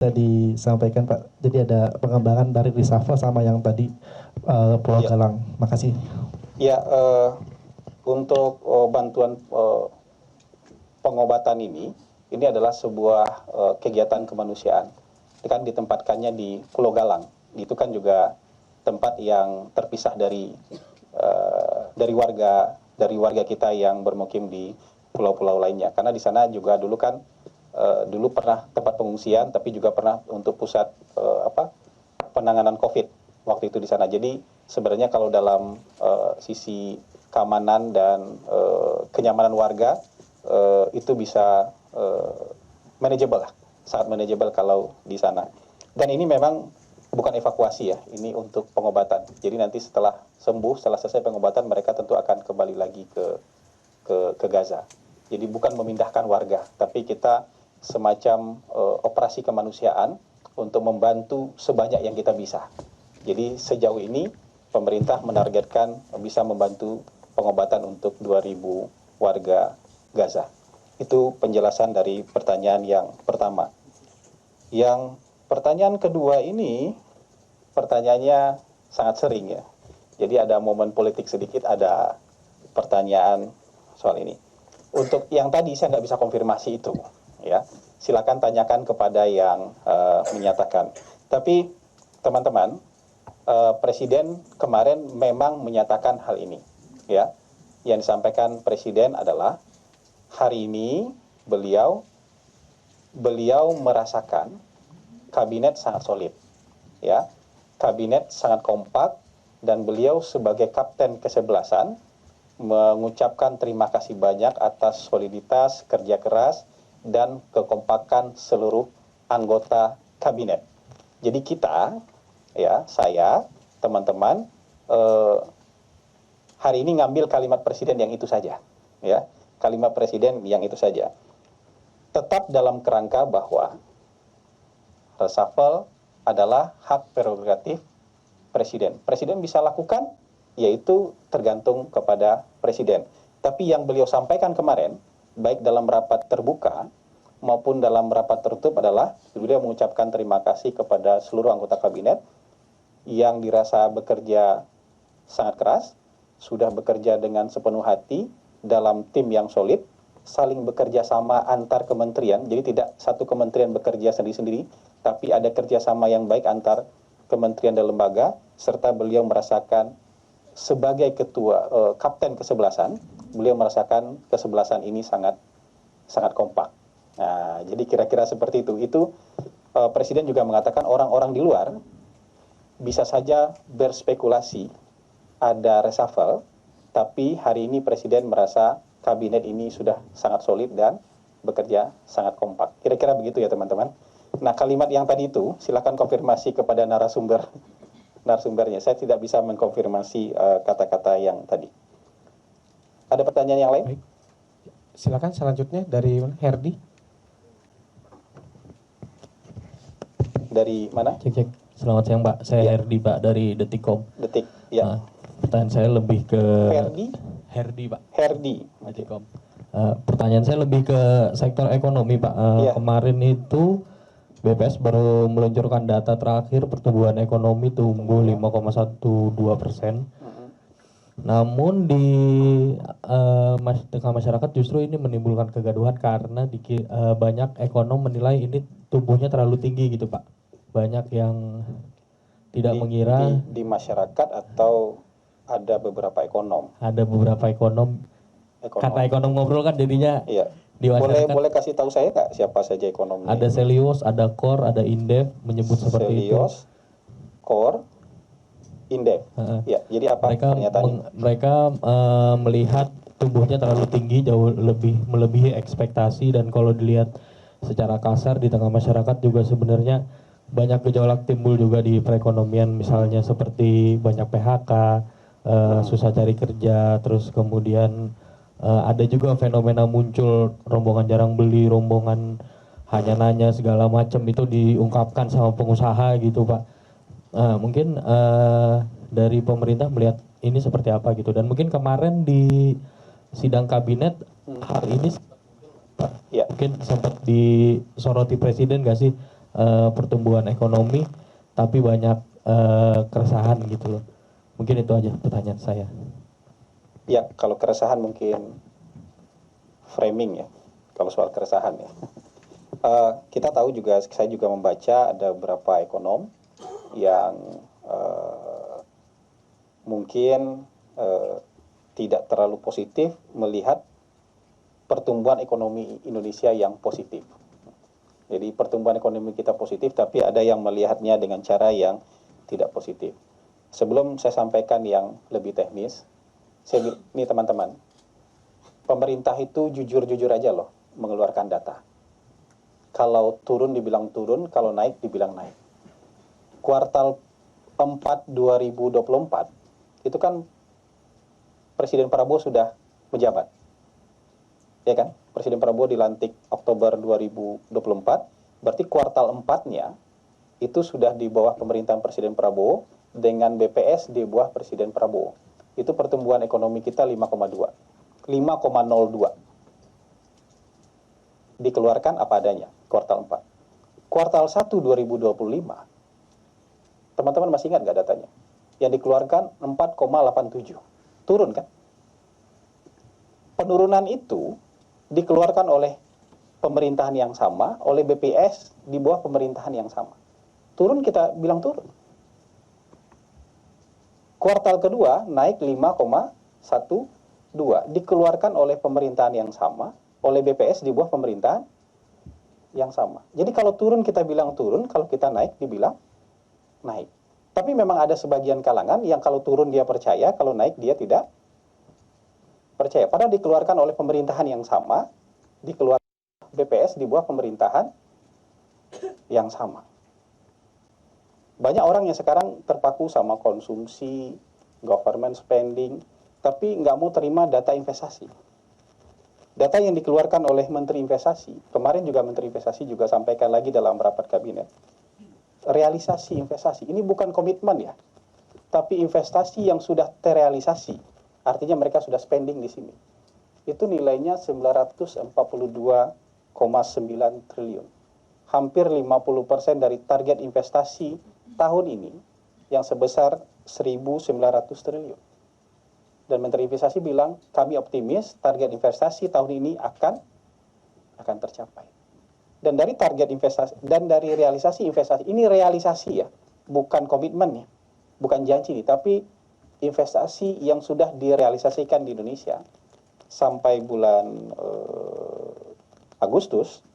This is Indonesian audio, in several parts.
Tadi disampaikan Pak, jadi ada pengembangan dari reshuffle sama yang tadi Pulau Ya. Galang. Makasih. Ya, untuk bantuan pengobatan ini adalah sebuah kegiatan kemanusiaan. Ini kan ditempatkannya di Pulau Galang. Itu kan juga tempat yang terpisah dari warga kita yang bermukim di pulau-pulau lainnya. Karena di sana juga dulu kan dulu pernah tempat pengungsian, tapi juga pernah untuk pusat penanganan COVID waktu itu di sana. Jadi sebenarnya kalau dalam sisi keamanan dan kenyamanan warga itu bisa manageable lah, sangat manageable kalau di sana. Dan ini memang bukan evakuasi ya, ini untuk pengobatan. Jadi nanti setelah sembuh, setelah selesai pengobatan, mereka tentu akan kembali lagi ke Gaza. Jadi bukan memindahkan warga, tapi kita semacam operasi kemanusiaan untuk membantu sebanyak yang kita bisa. Jadi sejauh ini pemerintah menargetkan bisa membantu pengobatan untuk 2.000 warga Gaza. Itu penjelasan dari pertanyaan yang pertama. Yang pertanyaan kedua ini pertanyaannya sangat sering ya. Jadi ada momen politik sedikit, ada pertanyaan soal ini. Untuk yang tadi saya nggak bisa konfirmasi itu. Ya, silakan tanyakan kepada yang menyatakan. Tapi teman-teman, Presiden kemarin memang menyatakan hal ini. Ya, yang disampaikan Presiden adalah hari ini beliau merasakan kabinet sangat solid. Ya, kabinet sangat kompak dan beliau sebagai kapten kesebelasan mengucapkan terima kasih banyak atas soliditas, kerja keras, dan kekompakan seluruh anggota kabinet. Jadi kita, ya saya, teman-teman, hari ini ngambil kalimat presiden yang itu saja, ya kalimat presiden yang itu saja. Tetap dalam kerangka bahwa reshuffle adalah hak prerogatif presiden. Presiden bisa lakukan, yaitu tergantung kepada presiden. Tapi yang beliau sampaikan kemarin, baik dalam rapat terbuka maupun dalam rapat tertutup adalah beliau mengucapkan terima kasih kepada seluruh anggota kabinet yang dirasa bekerja sangat keras, sudah bekerja dengan sepenuh hati dalam tim yang solid, saling bekerja sama antar kementerian, jadi tidak satu kementerian bekerja sendiri-sendiri, tapi ada kerjasama yang baik antar kementerian dan lembaga, serta beliau merasakan sebagai ketua kapten kesebelasan, beliau merasakan kesebelasan ini sangat kompak. Nah, jadi kira-kira seperti itu. Itu Presiden juga mengatakan orang-orang di luar bisa saja berspekulasi ada reshuffle, tapi hari ini Presiden merasa kabinet ini sudah sangat solid dan bekerja sangat kompak. Kira-kira begitu ya teman-teman. Nah, kalimat yang tadi itu silakan konfirmasi kepada narasumbernya. Saya tidak bisa mengkonfirmasi kata-kata yang tadi. Ada pertanyaan yang lain? Baik. Silakan selanjutnya dari Herdi. Dari mana? Cek. Selamat siang Pak, saya Ya. Herdi Pak dari Detikcom. Detik, ya. Pertanyaan saya lebih ke Herdi Pak. Herdi. Detikcom. Pertanyaan saya lebih ke sektor ekonomi Pak. Ya. Kemarin itu BPS baru meluncurkan data terakhir pertumbuhan ekonomi tumbuh 5,12%. Namun di tengah masyarakat justru ini menimbulkan kegaduhan karena banyak ekonom menilai ini tumbuhnya terlalu tinggi gitu Pak. Banyak yang tidak mengira di masyarakat atau ada beberapa ekonom. Ada beberapa ekonom. Kata ekonom ngobrol kan jadinya. Iya. Di masyarakat. Boleh kasih tahu saya nggak siapa saja ekonomnya? Ada Selios, ada Core, ada Indef menyebut seperti itu. Selios, Core, Indef. Ya, jadi apa pernyataan? Mereka melihat tumbuhnya terlalu tinggi, jauh melebihi ekspektasi, dan kalau dilihat secara kasar di tengah masyarakat juga sebenarnya banyak gejolak timbul juga di perekonomian, misalnya seperti banyak PHK, susah cari kerja, terus kemudian ada juga fenomena muncul rombongan jarang beli, rombongan hanya nanya segala macam, itu diungkapkan sama pengusaha gitu Pak. Mungkin dari pemerintah melihat ini seperti apa gitu, dan mungkin kemarin di sidang kabinet hari ini Pak, ya. Mungkin sempat disoroti Presiden nggak sih pertumbuhan ekonomi, tapi banyak keresahan gitu loh. Mungkin itu aja pertanyaan saya. Ya, kalau keresahan mungkin framing ya, kalau soal keresahan ya. Kita tahu juga, saya juga membaca ada beberapa ekonom yang mungkin tidak terlalu positif melihat pertumbuhan ekonomi Indonesia yang positif. Jadi pertumbuhan ekonomi kita positif, tapi ada yang melihatnya dengan cara yang tidak positif. Sebelum saya sampaikan yang lebih teknis, ini teman-teman, pemerintah itu jujur-jujur aja loh mengeluarkan data. Kalau turun dibilang turun, kalau naik dibilang naik. Kuartal 4 2024 itu kan Presiden Prabowo sudah menjabat. Ya kan? Presiden Prabowo dilantik Oktober 2024, berarti kuartal 4-nya itu sudah di bawah pemerintahan Presiden Prabowo dengan BPS di bawah Presiden Prabowo. Itu pertumbuhan ekonomi kita 5,02. Dikeluarkan apa adanya kuartal 4. Kuartal 1 2025, teman-teman masih ingat nggak datanya? Yang dikeluarkan 4,87. Turun kan? Penurunan itu dikeluarkan oleh pemerintahan yang sama, oleh BPS di bawah pemerintahan yang sama. Turun, kita bilang turun. Kuartal kedua naik 5,12, dikeluarkan oleh pemerintahan yang sama, oleh BPS di bawah pemerintahan yang sama. Jadi kalau turun kita bilang turun, kalau kita naik dibilang naik. Tapi memang ada sebagian kalangan yang kalau turun dia percaya, kalau naik dia tidak percaya. Padahal dikeluarkan oleh pemerintahan yang sama, dikeluarkan BPS di bawah pemerintahan yang sama. Banyak orang yang sekarang terpaku sama konsumsi, government spending, tapi nggak mau terima data investasi. Data yang dikeluarkan oleh Menteri Investasi, kemarin juga Menteri Investasi juga sampaikan lagi dalam rapat kabinet, realisasi investasi, ini bukan komitmen ya, tapi investasi yang sudah terrealisasi, artinya mereka sudah spending di sini. Itu nilainya 942,9 triliun. Hampir 50% dari target investasi tahun ini yang sebesar 1.900 triliun. Dan Menteri Investasi bilang, kami optimis target investasi tahun ini akan tercapai. Dan dari target investasi dan dari realisasi investasi, ini realisasi ya, bukan komitmen ya, bukan janji nih, tapi investasi yang sudah direalisasikan di Indonesia sampai bulan Agustus,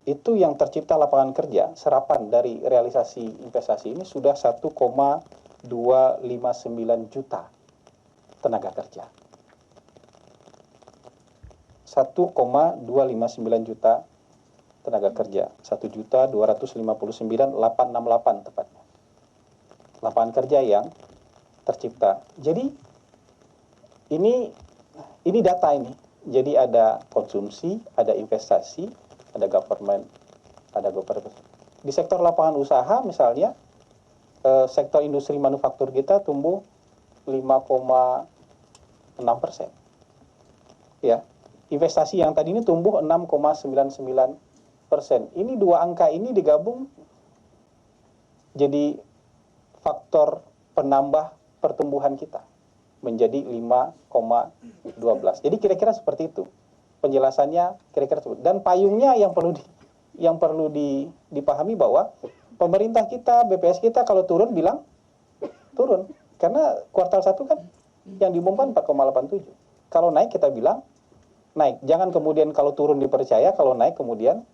itu yang tercipta lapangan kerja, serapan dari realisasi investasi ini sudah 1,259 juta tenaga kerja. 1,259 juta tenaga kerja. 1.259.868 tepatnya. Lapangan kerja yang tercipta. Jadi ini data ini. Jadi ada konsumsi, ada investasi, ada government. Di sektor lapangan usaha misalnya, sektor industri manufaktur kita tumbuh 5,6%. Ya, investasi yang tadi ini tumbuh 6,99%. Ini dua angka ini digabung jadi faktor penambah pertumbuhan kita menjadi 5,12. Jadi kira-kira seperti itu. Penjelasannya kira-kira seperti itu. Dan payungnya yang perlu dipahami bahwa pemerintah kita, BPS kita kalau turun bilang turun. Karena kuartal 1 kan yang diumumkan 4,87. Kalau naik kita bilang naik. Jangan kemudian kalau turun dipercaya, kalau naik kemudian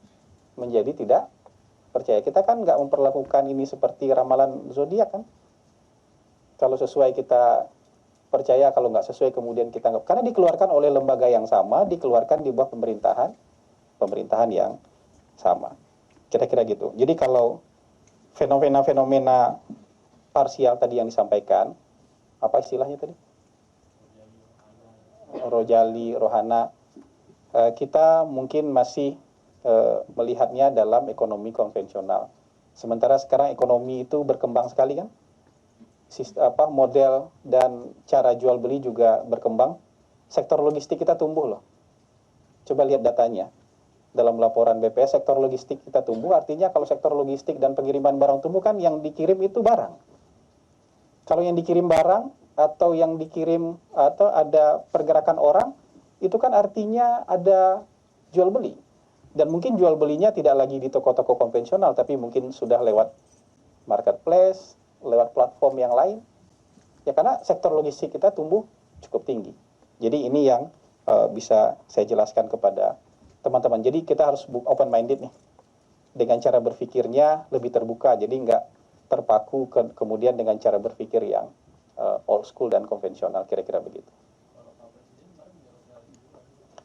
menjadi tidak percaya. Kita kan nggak memperlakukan ini seperti ramalan zodiak kan. Kalau sesuai kita percaya, kalau nggak sesuai kemudian kita nggak. Karena dikeluarkan oleh lembaga yang sama, dikeluarkan di bawah pemerintahan yang sama. Kira-kira gitu. Jadi kalau fenomena-fenomena parsial tadi yang disampaikan, apa istilahnya tadi? Rojali, rohana, kita mungkin masih melihatnya dalam ekonomi konvensional. Sementara sekarang ekonomi itu berkembang sekali kan? Model dan cara jual beli juga berkembang. Sektor logistik kita tumbuh loh. Coba lihat datanya. dalam laporan BPS sektor logistik kita tumbuh, artinya kalau sektor logistik dan pengiriman barang tumbuh kan yang dikirim itu barang. Kalau yang dikirim barang atau yang dikirim atau ada pergerakan orang, itu kan artinya ada jual beli. Dan mungkin jual belinya tidak lagi di toko-toko konvensional, tapi mungkin sudah lewat marketplace, lewat platform yang lain. Ya karena sektor logistik kita tumbuh cukup tinggi. Jadi ini yang bisa saya jelaskan kepada teman-teman. Jadi kita harus open minded nih. Dengan cara berpikirnya lebih terbuka. Jadi nggak terpaku kemudian dengan cara berpikir yang old school dan konvensional, kira-kira begitu.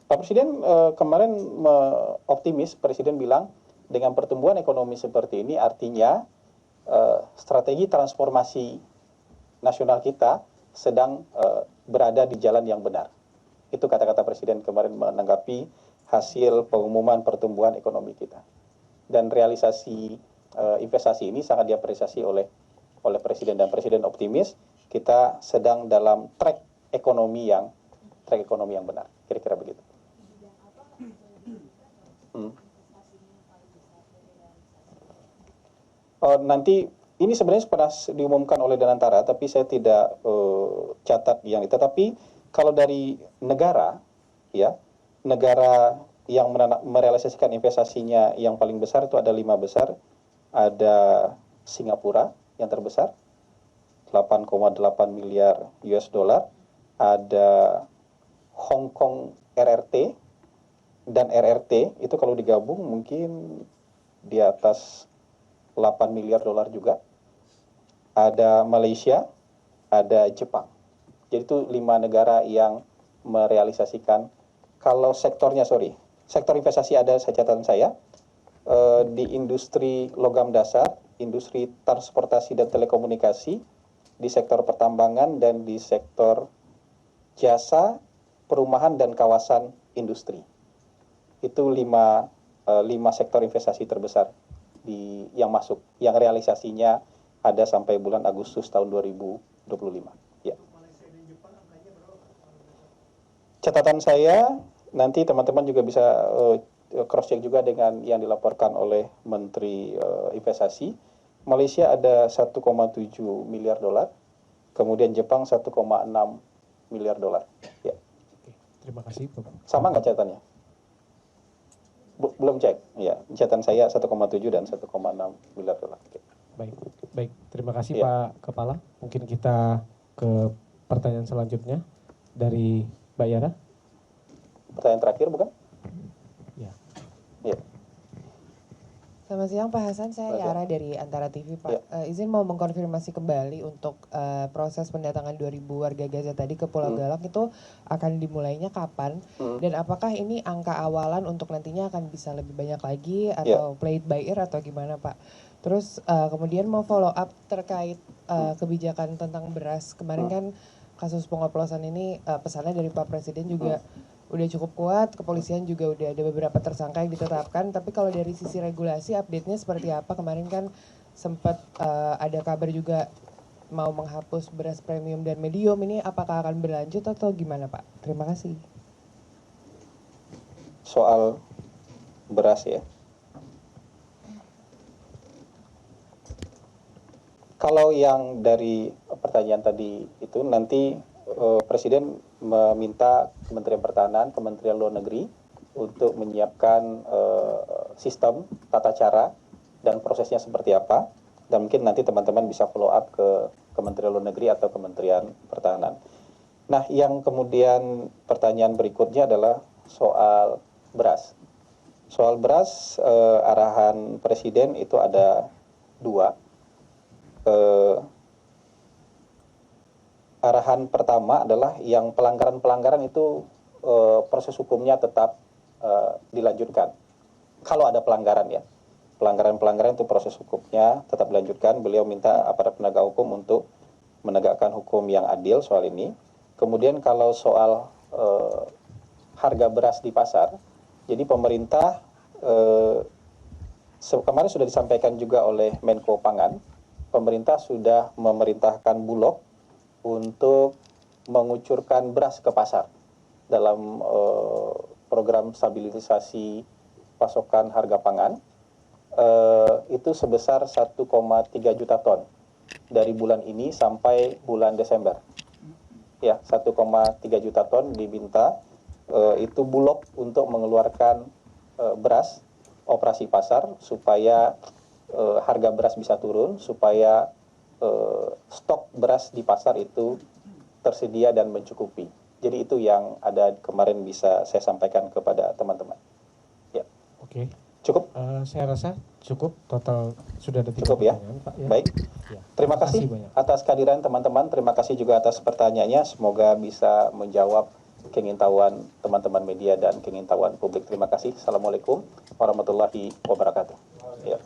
Pak Presiden kemarin optimis, Presiden bilang dengan pertumbuhan ekonomi seperti ini artinya strategi transformasi nasional kita sedang berada di jalan yang benar. Itu kata-kata Presiden kemarin menanggapi hasil pengumuman pertumbuhan ekonomi kita. Dan realisasi investasi ini sangat diapresiasi oleh Presiden, dan Presiden optimis kita sedang dalam track ekonomi yang benar. Kira-kira begitu. Nanti ini sebenarnya pernah diumumkan oleh Danantara, tapi saya tidak catat yang itu. Tapi kalau dari negara, ya, negara yang merealisasikan investasinya yang paling besar itu ada 5 besar. Ada Singapura yang terbesar, 8,8 miliar US dollar. Ada Hong Kong RRT, dan RRT itu kalau digabung mungkin di atas 8 miliar dolar juga. Ada Malaysia, ada Jepang. Jadi itu 5 negara yang merealisasikan. Kalau sektor investasi ada catatan saya, di industri logam dasar, industri transportasi dan telekomunikasi, di sektor pertambangan, dan di sektor jasa, perumahan, dan kawasan industri. Itu 5 sektor investasi terbesar yang masuk, yang realisasinya ada sampai bulan Agustus tahun 2025. Ya. Catatan saya, nanti teman-teman juga bisa cross check juga dengan yang dilaporkan oleh Menteri Investasi. Malaysia ada 1,7 miliar dolar, kemudian Jepang 1,6 miliar dolar. Ya. Terima kasih, Bapak. Sama nggak catatannya? Belum cek. Ya, catatan saya 1,7 dan 1,6 miliar dolar. Oke. Baik. Terima kasih Ya. Pak Kepala. Mungkin kita ke pertanyaan selanjutnya dari Mbak Yara. Pertanyaan terakhir bukan? Ya. Ya. Selamat siang Pak Hasan, saya Selamat Yara dari Antara TV Pak. Ya. Izin mau mengkonfirmasi kembali untuk proses pendatangan 2.000 warga Gaza tadi ke Pulau Galang itu akan dimulainya kapan? Dan apakah ini angka awalan untuk nantinya akan bisa lebih banyak lagi atau play it by ear atau gimana Pak? Terus kemudian mau follow up terkait kebijakan tentang beras. Kemarin kan kasus pengoplosan ini pesannya dari Pak Presiden juga udah cukup kuat, kepolisian juga udah ada beberapa tersangka yang ditetapkan, tapi kalau dari sisi regulasi update-nya seperti apa? Kemarin kan sempat ada kabar juga mau menghapus beras premium dan medium, ini apakah akan berlanjut atau gimana Pak? Terima kasih. Soal beras ya. Kalau yang dari pertanyaan tadi itu nanti Presiden meminta Kementerian Pertahanan, Kementerian Luar Negeri untuk menyiapkan sistem, tata cara, dan prosesnya seperti apa. Dan mungkin nanti teman-teman bisa follow up ke Kementerian Luar Negeri atau Kementerian Pertahanan. Nah, yang kemudian pertanyaan berikutnya adalah soal beras. Soal beras, arahan Presiden itu ada 2. Arahan pertama adalah yang pelanggaran-pelanggaran itu proses hukumnya tetap dilanjutkan. Kalau ada pelanggaran ya, pelanggaran-pelanggaran itu proses hukumnya tetap dilanjutkan. Beliau minta aparat penegak hukum untuk menegakkan hukum yang adil soal ini. Kemudian kalau soal harga beras di pasar, jadi pemerintah kemarin sudah disampaikan juga oleh Menko Pangan, pemerintah sudah memerintahkan Bulog untuk mengucurkan beras ke pasar dalam program stabilisasi pasokan harga pangan itu sebesar 1,3 juta ton dari bulan ini sampai bulan Desember. Ya, 1,3 juta ton diminta itu Bulog untuk mengeluarkan beras operasi pasar supaya harga beras bisa turun, supaya stok beras di pasar itu tersedia dan mencukupi. Jadi itu yang ada kemarin bisa saya sampaikan kepada teman-teman. Ya. Oke. Cukup? Saya rasa cukup, total sudah ada 3 Cukup ya? pertanyaan, Pak. Ya. Baik. Ya. Terima kasih banyak. atas kehadiran teman-teman. Terima kasih juga atas pertanyaannya. Semoga bisa menjawab keingintahuan teman-teman media dan keingintahuan publik. Terima kasih. Assalamualaikum warahmatullahi wabarakatuh. Ya.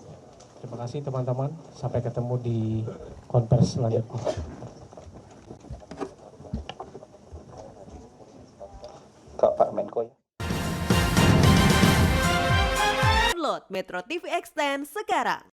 Terima kasih teman-teman. Sampai ketemu di konferensi selanjutnya. Pak Menko ya. Download Metro TV Extend sekarang.